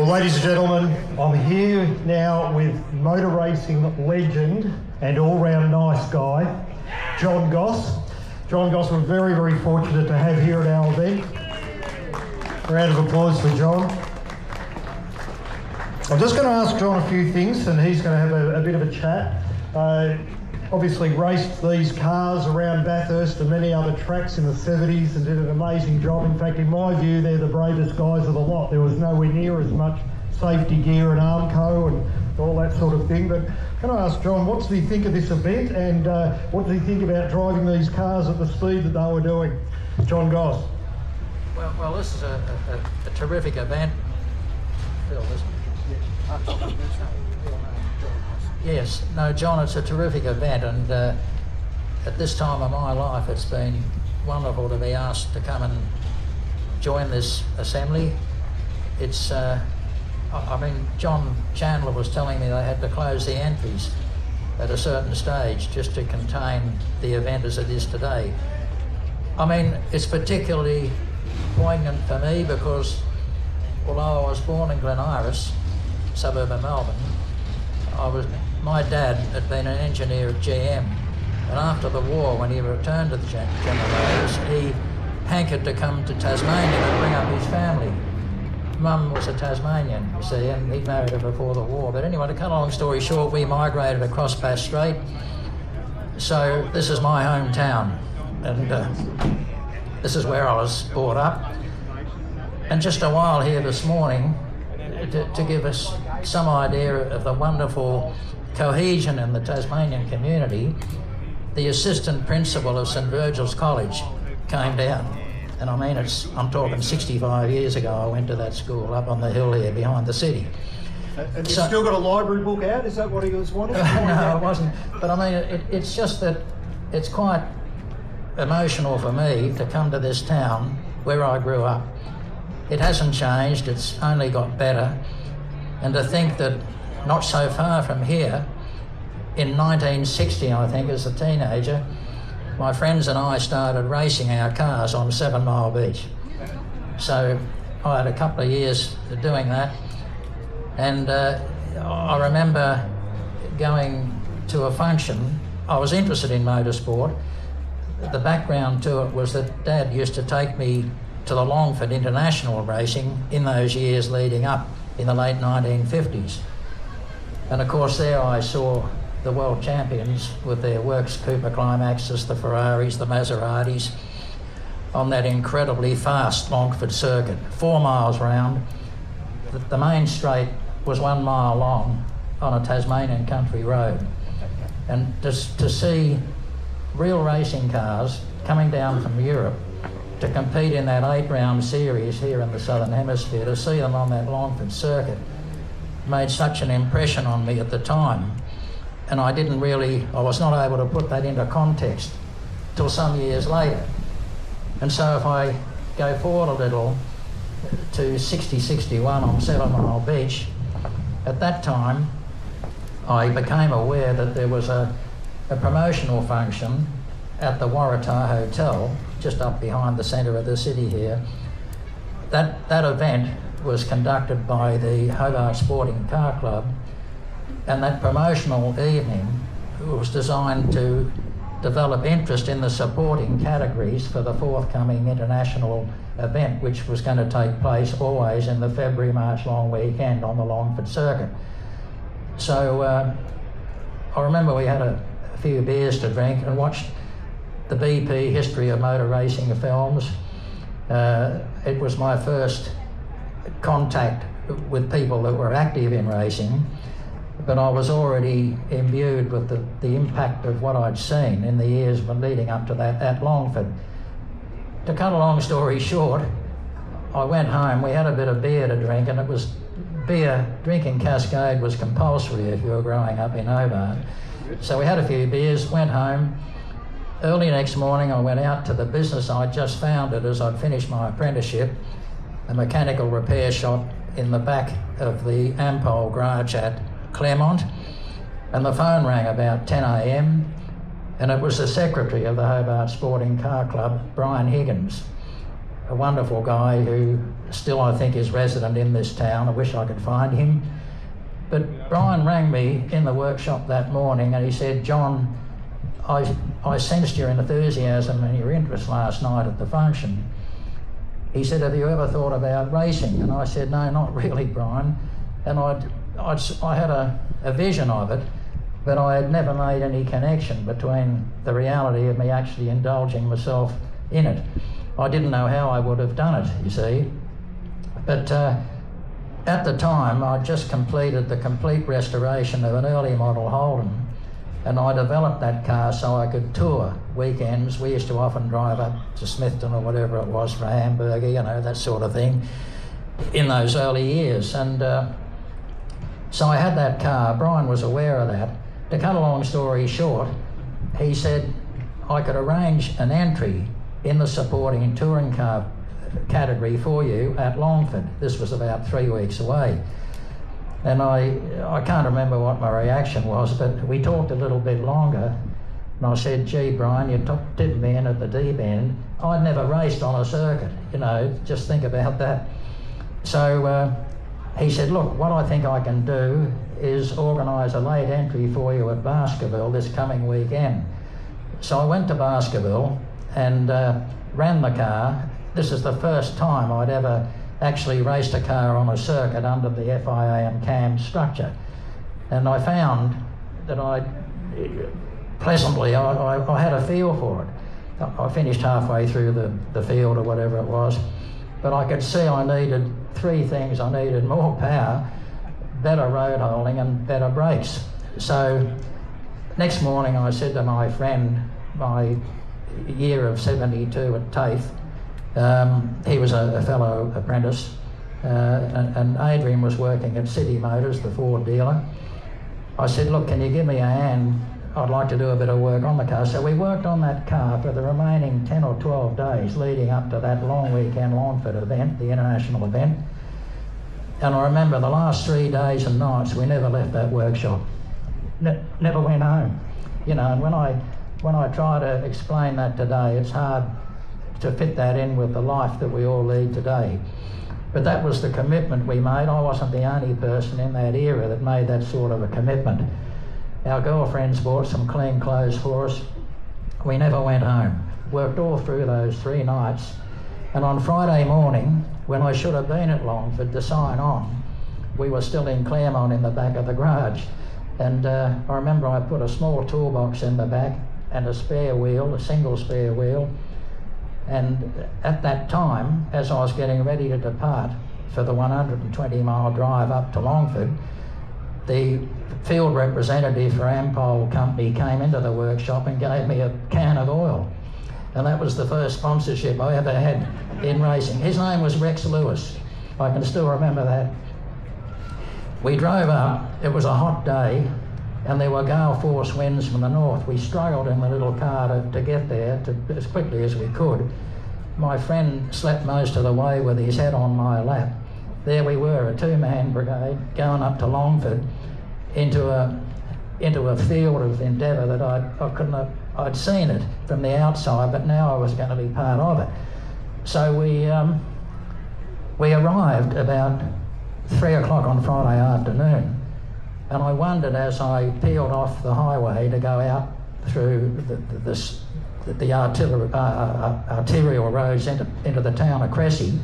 Well, ladies and gentlemen, I'm here now with motor racing legend and all-round nice guy, John Goss. John Goss, we're very, very fortunate to have here at our event. A round of applause for John. I'm just going to ask John a few things and he's going to have a bit of a chat. Obviously raced these cars around Bathurst and many other tracks in the 70s and did an amazing job. In fact, in my view, they're the bravest guys of the lot. There was nowhere near as much safety gear and Armco and all that sort of thing. But can I ask John, what does he think of this event and what does he think about driving these cars at the speed that they were doing? John Goss. Well, this is a terrific event. Phil, isn't it? Yes, no, John, it's a terrific event, and at this time of my life it's been wonderful to be asked to come and join this assembly. It's, I mean, John Chandler was telling me they had to close the entries at a certain stage just to contain the event as it is today. I mean, it's particularly poignant for me because although I was born in Glen Iris, suburb of Melbourne, my dad had been an engineer at GM, and after the war, when he returned to the General Motors, he hankered to come to Tasmania and bring up his family. Mum was a Tasmanian, you see, and he married her before the war. But anyway, to cut a long story short, we migrated across Bass Strait. So this is my hometown, and this is where I was brought up. And just a while here this morning, to give us some idea of the wonderful cohesion in the Tasmanian community, the assistant principal of St Virgil's College came down. And I mean, I'm talking 65 years ago, I went to that school up on the hill here behind the city. And you've still got a library book out? Is that what he was wanting? No, it wasn't. But I mean, it's just that it's quite emotional for me to come to this town where I grew up. It hasn't changed, it's only got better. And to think that not so far from here, in 1960, I think, as a teenager, my friends and I started racing our cars on 7 Mile Beach. So I had a couple of years doing that. And I remember going to a function. I was interested in motorsport. The background to it was that Dad used to take me to the Longford International racing in those years leading up in the late 1950s. And of course there I saw the world champions with their works Coupe Climaxes, the Ferraris, the Maseratis, on that incredibly fast Longford circuit, 4 miles round. The main straight was 1 mile long on a Tasmanian country road. And to see real racing cars coming down from Europe to compete in that 8-round series here in the Southern Hemisphere, to see them on that Longford circuit made such an impression on me at the time. And I was not able to put that into context till some years later. And so if I go forward a little to 60-61 on 7 Mile Beach, at that time I became aware that there was a promotional function at the Waratah Hotel, just up behind the centre of the city here. That event was conducted by the Hobart Sporting Car Club, and that promotional evening was designed to develop interest in the supporting categories for the forthcoming international event, which was going to take place always in the February-March long weekend on the Longford circuit. So I remember we had a few beers to drink and watched the BP History of Motor Racing films. It was my first contact with people that were active in racing, but I was already imbued with the impact of what I'd seen in the years leading up to that at Longford. To cut a long story short, I went home, we had a bit of beer to drink, and it was beer, drinking Cascade was compulsory if you were growing up in Hobart. So we had a few beers, went home. Early next morning I went out to the business I'd just founded as I'd finished my apprenticeship, a mechanical repair shop in the back of the Ampol garage at Claremont, and the phone rang about 10 a.m. and it was the secretary of the Hobart Sporting Car Club, Brian Higgins, a wonderful guy who still, I think, is resident in this town. I wish I could find him. But Brian rang me in the workshop that morning and he said, John, I sensed your enthusiasm and your interest last night at the function. He said, have you ever thought about racing? And I said, no, not really, Brian. And I had a vision of it, but I had never made any connection between the reality of me actually indulging myself in it. I didn't know how I would have done it, you see. But at the time, I'd just completed the complete restoration of an early model Holden, and I developed that car so I could tour weekends. We used to often drive up to Smithton or whatever it was for a hamburger, you know, that sort of thing, in those early years. And so I had that car. Brian was aware of that. To cut a long story short, he said I could arrange an entry in the supporting touring car category for you at Longford. This was about 3 weeks away. And I can't remember what my reaction was, but we talked a little bit longer, and I said, gee, Brian, you tipped me in at the deep end. I'd never raced on a circuit, you know, just think about that. So he said, look, what I think I can do is organise a late entry for you at Baskerville this coming weekend. So I went to Baskerville and ran the car. This is the first time I'd ever actually raced a car on a circuit under the FIA and CAM structure. And I found that I had a feel for it. I finished halfway through the field or whatever it was, but I could see I needed 3 things. I needed more power, better road holding and better brakes. So next morning I said to my friend, my year of 72 at TAFE, he was a fellow apprentice, and Adrian was working at City Motors, the Ford dealer. I said, look, can you give me a hand? I'd like to do a bit of work on the car. So we worked on that car for the remaining 10 or 12 days leading up to that long weekend Longford event, the international event. And I remember the last 3 days and nights we never left that workshop, never went home. You know, and when I try to explain that today, it's hard to fit that in with the life that we all lead today. But that was the commitment we made. I wasn't the only person in that era that made that sort of a commitment. Our girlfriends bought some clean clothes for us. We never went home. Worked all through those 3 nights. And on Friday morning, when I should have been at Longford to sign on, we were still in Claremont in the back of the garage. And I remember I put a small toolbox in the back and a spare wheel, a single spare wheel. And at that time, as I was getting ready to depart for the 120-mile drive up to Longford, the field representative for Ampol Company came into the workshop and gave me a can of oil. And that was the first sponsorship I ever had in racing. His name was Rex Lewis. I can still remember that. We drove up. It was a hot day, and there were gale force winds from the north. We struggled in the little car to get there as quickly as we could. My friend slept most of the way with his head on my lap. There we were, a 2-man brigade, going up to Longford into a field of endeavour that I'd seen it from the outside, but now I was going to be part of it. So we arrived about 3 o'clock on Friday afternoon. And I wondered, as I peeled off the highway to go out through the arterial roads into the town of Cressy,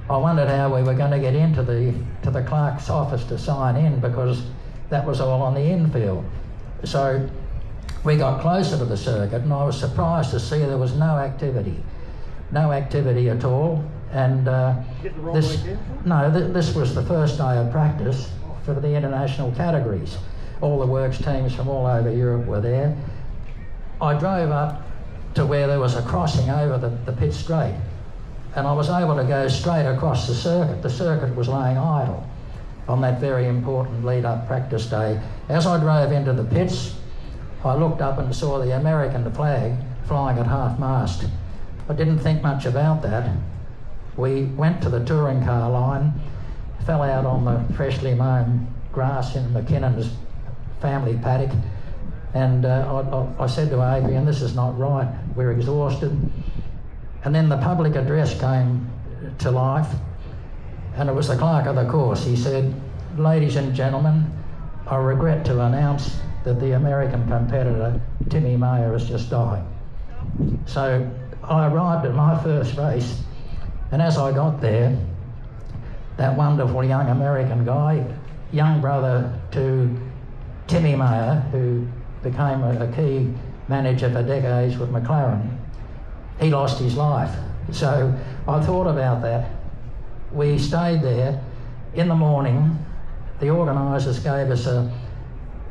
I wondered how we were going to get into the clerk's office to sign in, because that was all on the infield. So we got closer to the circuit, and I was surprised to see there was no activity at all. And this was the first day of practice for the international categories. All the works teams from all over Europe were there. I drove up to where there was a crossing over the pit straight, and I was able to go straight across the circuit. The circuit was laying idle on that very important lead-up practice day. As I drove into the pits, I looked up and saw the American flag flying at half-mast. I didn't think much about that. We went to the touring car line, fell out on the freshly mown grass in McKinnon's family paddock, and I said to Adrian, this is not right, we're exhausted. And then the public address came to life, and it was the clerk of the course. He said, "Ladies and gentlemen, I regret to announce that the American competitor, Timmy Mayer, has just died." So I arrived at my first race, and as I got there, that wonderful young American guy, young brother to Timmy Mayer, who became a key manager for decades with McLaren, he lost his life. So I thought about that. We stayed there. In the morning, the organisers gave us a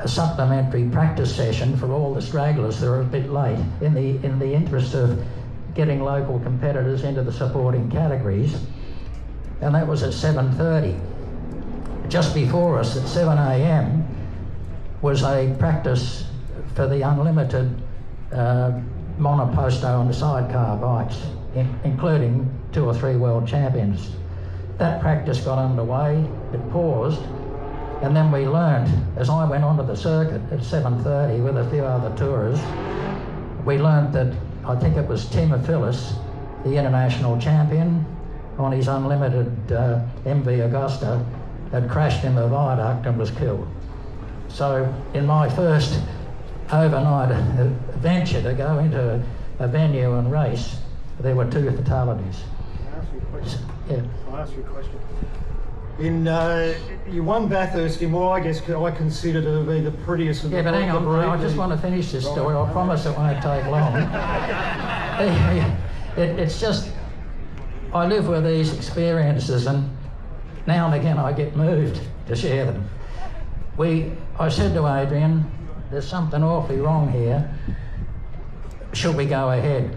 supplementary practice session for all the stragglers that were a bit late in the interest of getting local competitors into the supporting categories, and that was at 7:30. Just before us at 7 a.m. was a practice for the unlimited monoposto and sidecar bikes, including 2 or 3 world champions. That practice got underway, it paused, and then we learnt, as I went onto the circuit at 7:30 with a few other tourers, we learnt that, I think it was Tim Phillips, the international champion, on his unlimited MV Augusta, had crashed in the viaduct and was killed. So in my first overnight venture to go into a venue and race, there were 2 fatalities. Can I ask you a question? Yeah. I'll ask you a question. You won Bathurst in what I guess I consider to be the prettiest of the Yeah, but hang on, I just want to finish this story. I promise it won't take long. It's just, I live with these experiences, and now and again I get moved to share them. I said to Adrian, "There's something awfully wrong here. Should we go ahead?"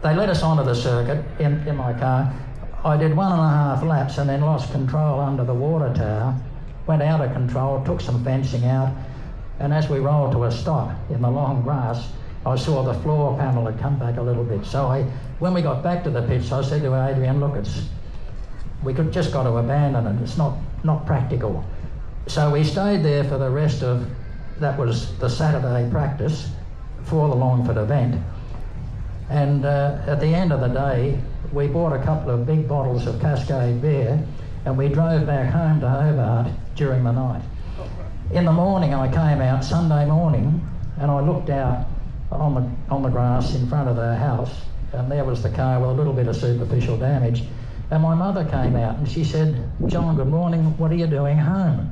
They let us onto the circuit in my car. I did 1.5 laps and then lost control under the water tower, went out of control, took some fencing out, and as we rolled to a stop in the long grass, I saw the floor panel had come back a little bit. So when we got back to the pits, I said to Adrian, "Look, we could just got to abandon it. It's not practical." So we stayed there for the rest of, that was the Saturday practice for the Longford event. And at the end of the day, we bought a couple of big bottles of Cascade beer and we drove back home to Hobart during the night. In the morning, I came out Sunday morning and I looked out on the grass in front of the house, and there was the car with a little bit of superficial damage. And my mother came out and she said, "John, good morning, what are you doing home?"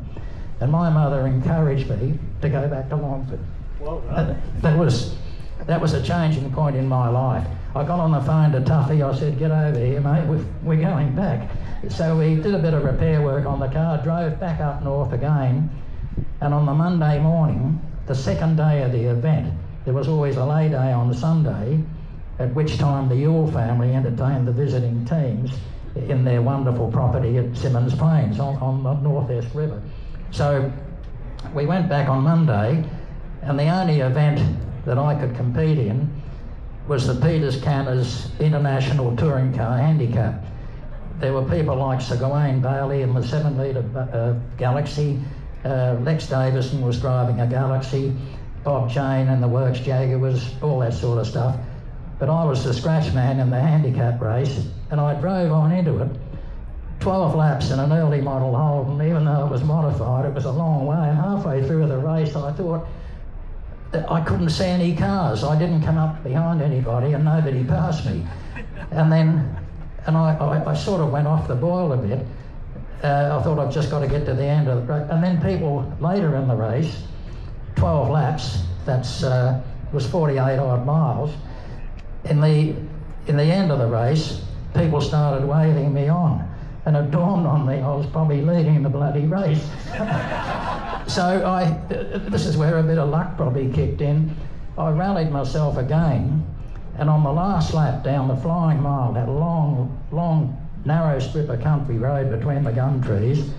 And my mother encouraged me to go back to Longford. Well done. That was a changing point in my life. I got on the phone to Tuffy, I said, "Get over here, mate, we're going back." So we did a bit of repair work on the car, drove back up north again, and on the Monday morning, the second day of the event, there was always a lay day on Sunday, at which time the Yule family entertained the visiting teams in their wonderful property at Symonds Plains on the North Esk River. So we went back on Monday, and the only event that I could compete in was the Peters Canners International Touring Car Handicap. There were people like Sir Gawain Bailey in the 7-litre Galaxy, Lex Davison was driving a Galaxy, Bob Jane and the Works Jaguars, all that sort of stuff. But I was the scratch man in the handicap race, and I drove on into it, 12 laps in an early model Holden. Even though it was modified, it was a long way, and halfway through the race I thought that I couldn't see any cars. I didn't come up behind anybody and nobody passed me. And I sort of went off the boil a bit. I thought I've just got to get to the end of the race. And then people later in the race, 12 laps, that's was 48 odd miles. In the end of the race, people started waving me on, and it dawned on me I was probably leading the bloody race. So this is where a bit of luck probably kicked in. I rallied myself again, and on the last lap down the Flying Mile, that long, narrow strip of country road between the gum trees,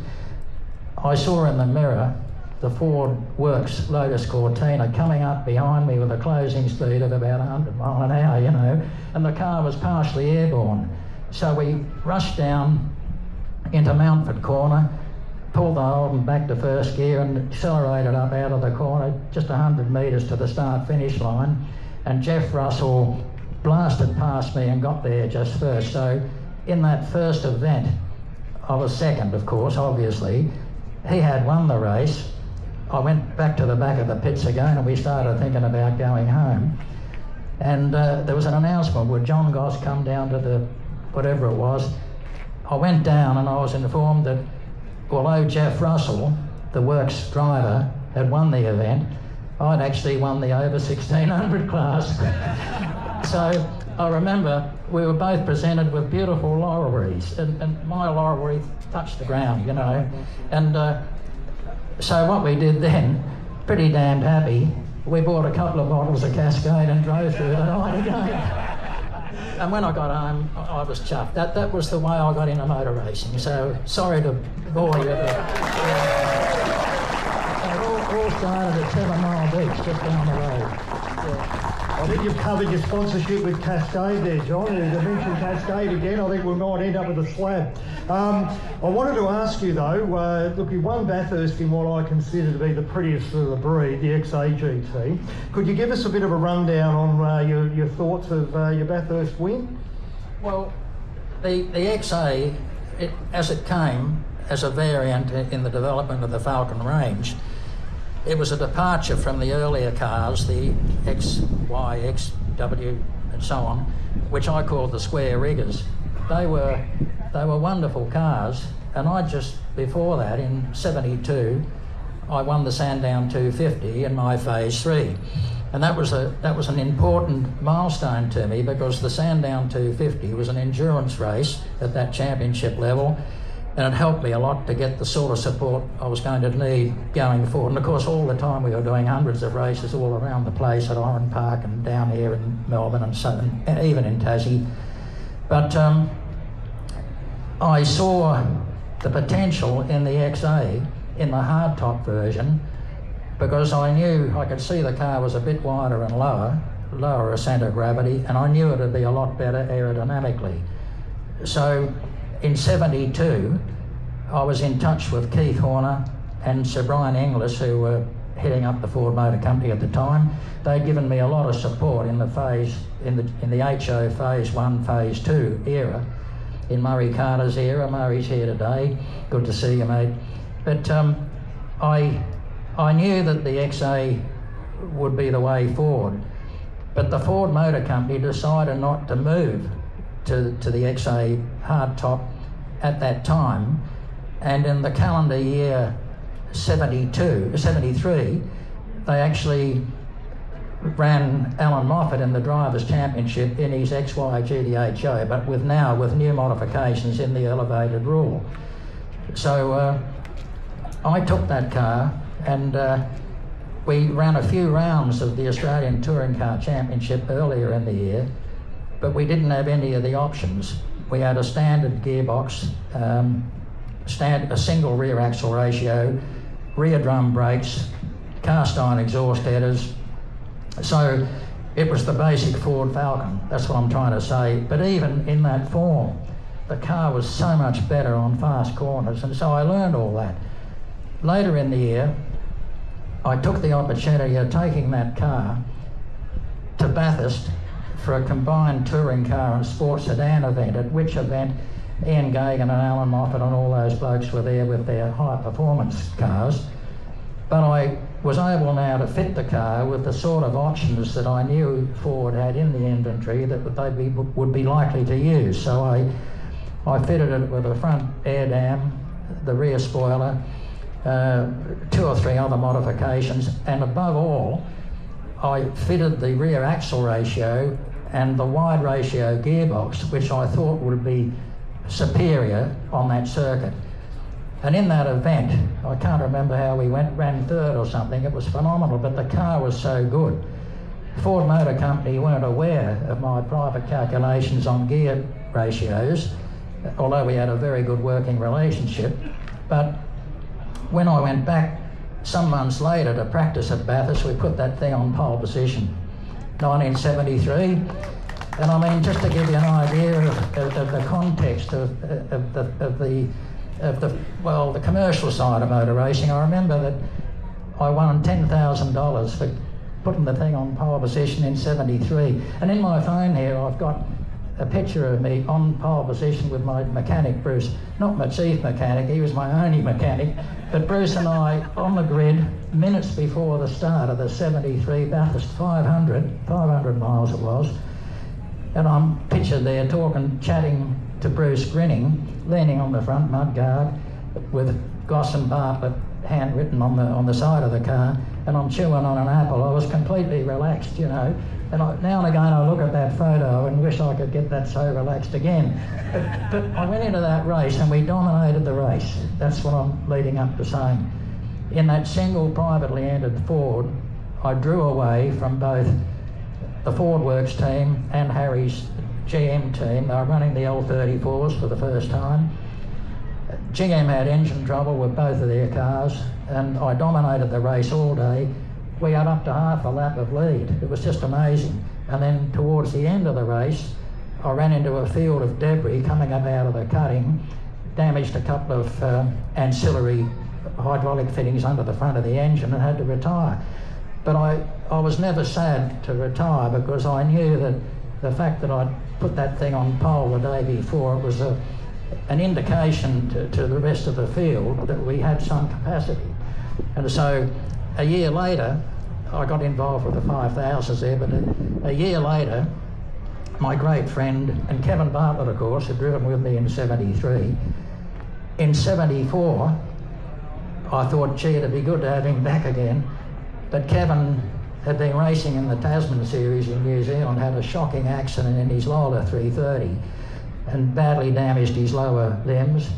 I saw in the mirror the Ford Works Lotus Cortina coming up behind me with a closing speed of about 100 mile an hour, you know, and the car was partially airborne. So we rushed down into Mountford Corner, pulled the Holden back to first gear and accelerated up out of the corner, just 100 metres to the start-finish line, and Jeff Russell blasted past me and got there just first. So in that first event, I was second, of course, obviously. He had won the race. I went back to the back of the pits again and we started thinking about going home. And there was an announcement, would John Goss come down to the, whatever it was. I went down and I was informed that although Jeff Russell, the works driver, had won the event, I'd actually won the over 1600 class. So I remember we were both presented with beautiful laurel wreaths, and my laurel wreath touched the ground, you know. And so what we did then, pretty damned happy, we bought a couple of bottles of Cascade and drove through the night again. And when I got home, I was chuffed. That was the way I got into motor racing. So sorry to bore you. It all started at 7 Mile Beach, just down the road. I think you've covered your sponsorship with Cascade there, John. You mentioned Cascade again, I think we might end up with a slab. I wanted to ask you though, look, you won Bathurst in what I consider to be the prettiest of the breed, the XA-GT. Could you give us a bit of a rundown on your thoughts of your Bathurst win? Well, the XA, as it came as a variant in the development of the Falcon range, it was a departure from the earlier cars, the X, Y, X, W and so on, which I called the square riggers. They were wonderful cars, and I just, before that, in 72, I won the Sandown 250 in my phase 3. And that was an important milestone to me, because the Sandown 250 was an endurance race at that championship level, and it helped me a lot to get the sort of support I was going to need going forward. And of course, all the time we were doing hundreds of races all around the place at Oran Park and down here in Melbourne and so, and even in Tassie. But I saw the potential in the XA, in the hardtop version, because I knew I could see the car was a bit wider and lower a centre of gravity, and I knew it would be a lot better aerodynamically. So in 72, I was in touch with Keith Horner and Sir Brian Inglis, who were heading up the Ford Motor Company at the time. They'd given me a lot of support in the HO Phase 1, Phase 2 era, in Murray Carter's era. Murray's here today. Good to see you, mate. But I knew that the XA would be the way forward. But the Ford Motor Company decided not to move to the XA hardtop at that time, and in the calendar year 73, they actually ran Alan Moffat in the Drivers' Championship in his XY GTHO, but with new modifications in the elevated rule. So I took that car, and we ran a few rounds of the Australian Touring Car Championship earlier in the year, but we didn't have any of the options. We had a standard gearbox, a single rear axle ratio, rear drum brakes, cast iron exhaust headers. So it was the basic Ford Falcon, that's what I'm trying to say. But even in that form, the car was so much better on fast corners, and so I learned all that. Later in the year, I took the opportunity of taking that car to Bathurst for a combined touring car and sports sedan event, at which event Ian Gagan and Alan Moffat and all those blokes were there with their high performance cars. But I was able now to fit the car with the sort of options that I knew Ford had in the inventory that they would be likely to use. So I fitted it with a front air dam, the rear spoiler, 2 or 3 other modifications, and above all, I fitted the rear axle ratio and the wide ratio gearbox, which I thought would be superior on that circuit. And in that event, I can't remember how we ran third or something, it was phenomenal, but the car was so good. Ford Motor Company weren't aware of my private calculations on gear ratios, although we had a very good working relationship. But when I went back some months later to practice at Bathurst, we put that thing on pole position, 1973. And I mean, just to give you an idea of the context of the commercial side of motor racing, I remember that I won $10,000 for putting the thing on pole position in 73. And in my phone here, I've got a picture of me on pole position with my mechanic, Bruce. Not my chief mechanic, he was my only mechanic. But Bruce and I, on the grid, minutes before the start of the 73 Bathurst 500 miles it was. And I'm pictured there talking, chatting to Bruce, grinning, leaning on the front mudguard with Goss and Bartlett handwritten on the side of the car, and I'm chewing on an apple. I was completely relaxed, you know. And now and again I look at that photo and wish I could get that so relaxed again. But I went into that race and we dominated the race. That's what I'm leading up to saying. In that single privately entered Ford, I drew away from both the Ford Works team and Harry's GM team. They were running the L34s for the first time. GM had engine trouble with both of their cars, and I dominated the race all day. We had up to half a lap of lead. It was just amazing. And then towards the end of the race, I ran into a field of debris coming up out of the cutting, damaged a couple of ancillary hydraulic fittings under the front of the engine and had to retire. But I was never sad to retire, because I knew that the fact that I'd put that thing on pole the day before, it was an indication to the rest of the field that we had some capacity. And so a year later, I got involved with the 5000s there, but a year later, my great friend, and Kevin Bartlett, of course, had driven with me in 73. In 74, I thought, gee, it'd be good to have him back again. But Kevin had been racing in the Tasman series in New Zealand, had a shocking accident in his Lola 330 and badly damaged his lower limbs.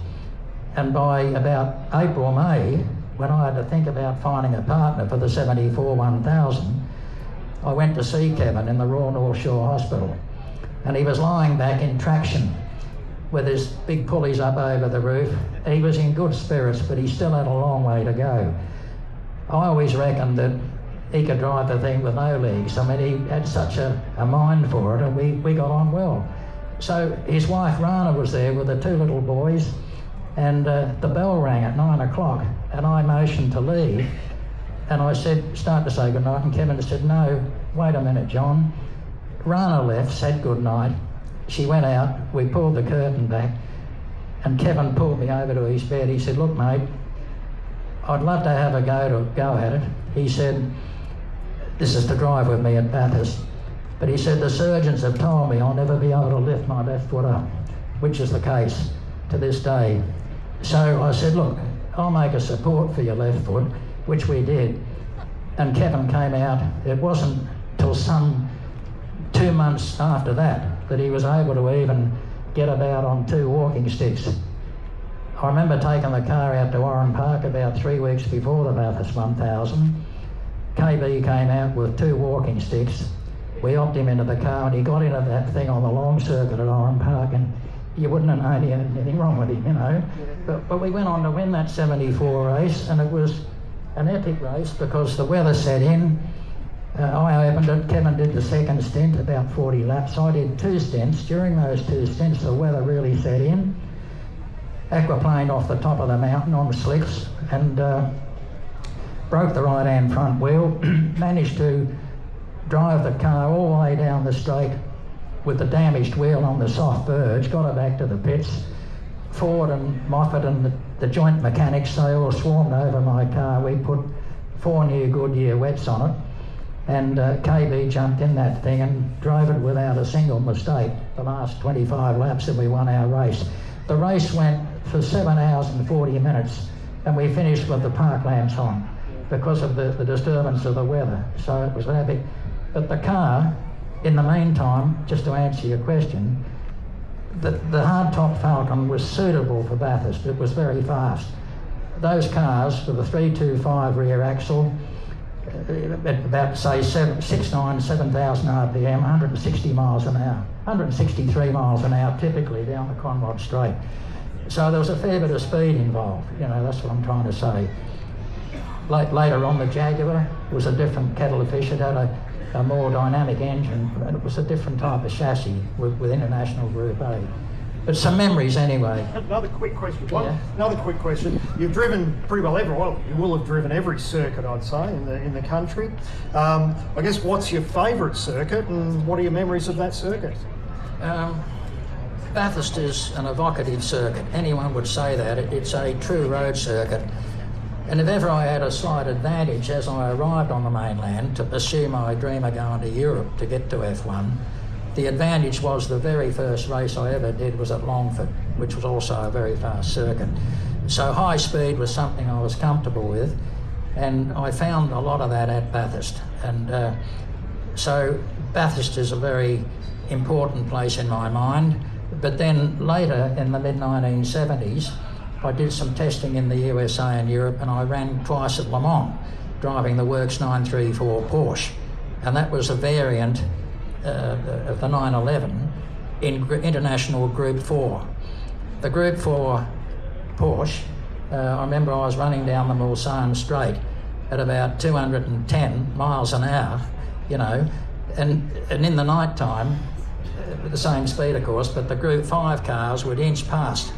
And by about April, May, when I had to think about finding a partner for the 74 1000, I went to see Kevin in the Royal North Shore Hospital. And he was lying back in traction with his big pulleys up over the roof. He was in good spirits, but he still had a long way to go. I always reckoned that he could drive the thing with no legs. I mean, he had such a mind for it, and we got on well. So his wife Rana was there with the two little boys, and the bell rang at 9 o'clock, and I motioned to leave, and I said, start to say goodnight, and Kevin said, no, wait a minute, John. Rana left, said goodnight. She went out, we pulled the curtain back, and Kevin pulled me over to his bed. He said, look, mate, I'd love to have a go at it. He said, this is to drive with me at Bathurst. But he said, the surgeons have told me I'll never be able to lift my left foot up, which is the case to this day. So I said, look, I'll make a support for your left foot, which we did. And Kevin came out. It wasn't till some 2 months after that that he was able to even get about on 2 walking sticks. I remember taking the car out to Oran Park about 3 weeks before the Bathurst 1000. KB came out with 2 walking sticks. We hopped him into the car and he got into that thing on the long circuit at Oran Park, and you wouldn't have known he had anything wrong with him, you know. But we went on to win that 74 race, and it was an epic race because the weather set in. I opened it, Kevin did the second stint, about 40 laps. I did 2 stints. During those 2 stints, the weather really set in. Aquaplaned off the top of the mountain on slicks and broke the right-hand front wheel, managed to drive the car all the way down the straight with the damaged wheel on the soft verge, got it back to the pits. Ford and Moffat and the joint mechanics, they all swarmed over my car. We put 4 new Goodyear wets on it, and KB jumped in that thing and drove it without a single mistake the last 25 laps, and we won our race. The race went for 7 hours and 40 minutes, and we finished with the park lamps on because of the disturbance of the weather. So it was epic. But the car, in the meantime, just to answer your question, the hardtop Falcon was suitable for Bathurst. It was very fast. Those cars with a 325 rear axle, at about say 7,000 RPM, 160 miles an hour, 163 miles an hour typically down the Conrod Straight. So there was a fair bit of speed involved, you know, that's what I'm trying to say. Later on, the Jaguar was a different kettle of fish. It had a more dynamic engine, and it was a different type of chassis with International Group A. But some memories anyway. Another quick question. Yeah. Another quick question. You've driven pretty well you will have driven every circuit, I'd say, in the country. I guess what's your favourite circuit, and what are your memories of that circuit? Bathurst is an evocative circuit. Anyone would say that. It's a true road circuit. And if ever I had a slight advantage as I arrived on the mainland to pursue my dream of going to Europe to get to F1, the advantage was the very first race I ever did was at Longford, which was also a very fast circuit. So high speed was something I was comfortable with, and I found a lot of that at Bathurst. And so Bathurst is a very important place in my mind. But then later in the mid-1970s, I did some testing in the USA and Europe, and I ran twice at Le Mans, driving the Works 934 Porsche. And that was a variant of the 911 in International Group 4. The Group 4 Porsche, I remember I was running down the Mulsanne Straight at about 210 miles an hour, you know, and in the night time, the same speed of course, but the Group 5 cars would inch past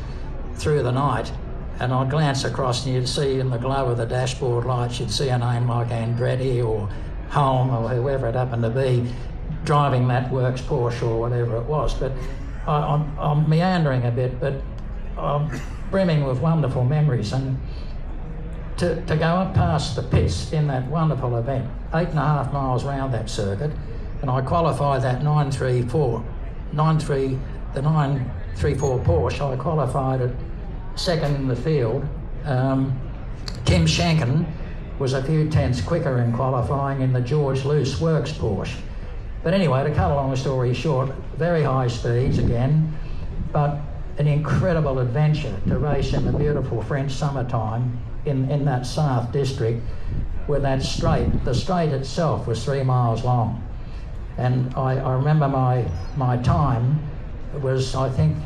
through the night, and I'd glance across and you'd see in the glow of the dashboard lights, you'd see a name like Andretti or Holm or whoever it happened to be driving that Works Porsche or whatever it was. But I'm meandering a bit, but I'm brimming with wonderful memories. And to go up past the pits in that wonderful event, 8.5 miles round that circuit, and I qualified that 934 Porsche, I qualified it second in the field. Tim Shanken was a few tenths quicker in qualifying in the George Luce Works Porsche. But anyway, to cut a long story short, very high speeds again, but an incredible adventure to race in the beautiful French summertime in that Sarthe district with that straight. The straight itself was 3 miles long. And I remember my time was, I think,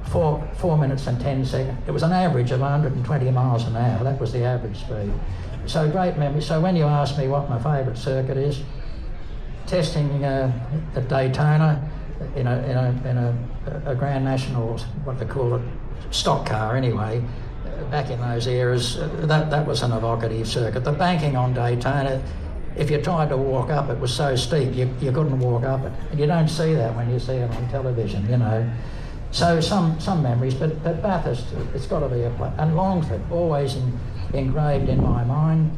4 minutes and 10 seconds. It was an average of 120 miles an hour. That was the average speed. So great memory. So when you ask me what my favourite circuit is, testing at Daytona in a Grand National, what they call it, stock car anyway, back in those eras, that was an evocative circuit. The banking on Daytona, if you tried to walk up, it was so steep you couldn't walk up it. And you don't see that when you see it on television, you know. So some memories, but Bathurst, it's got to be a place. And Longford, always engraved in my mind.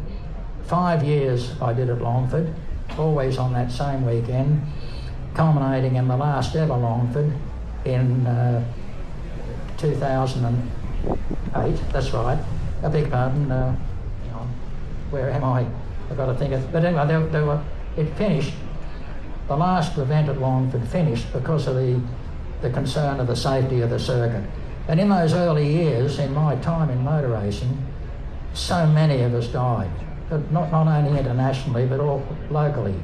5 years I did at Longford, always on that same weekend, culminating in the last ever Longford in 2008, that's right. I beg pardon, where am I? I've got to think of, but anyway, it finished, the last event at Longford finished because of the concern of the safety of the circuit. And in those early years, in my time in motor racing, so many of us died. Not only internationally, but all locally.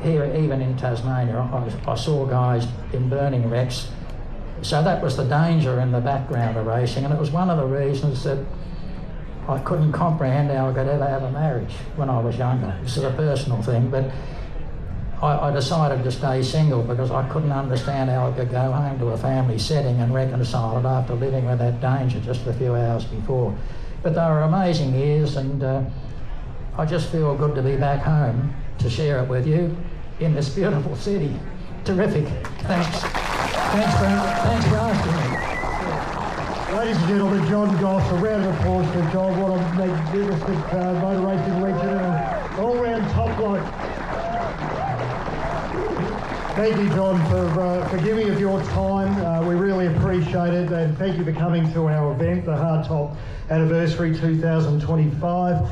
Here, even in Tasmania, I saw guys in burning wrecks. So that was the danger in the background of racing, and it was one of the reasons that I couldn't comprehend how I could ever have a marriage when I was younger. This is a personal thing, but I decided to stay single because I couldn't understand how I could go home to a family setting and reconcile it after living with that danger just a few hours before. But they were amazing years, and I just feel good to be back home to share it with you in this beautiful city. Terrific. Thanks for asking me. Ladies and gentlemen, John Goss, a round of applause for John. What a magnificent motor racing legend and an all-round top bloke. Thank you, John, for giving of your time. We really appreciate it, and thank you for coming to our event, the Hardtop Anniversary 2025.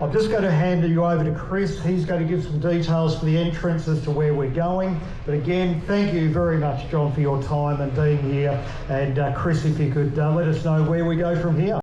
I'm just going to hand you over to Chris. He's going to give some details for the entrance as to where we're going. But again, thank you very much, John, for your time and being here. And Chris, if you could let us know where we go from here.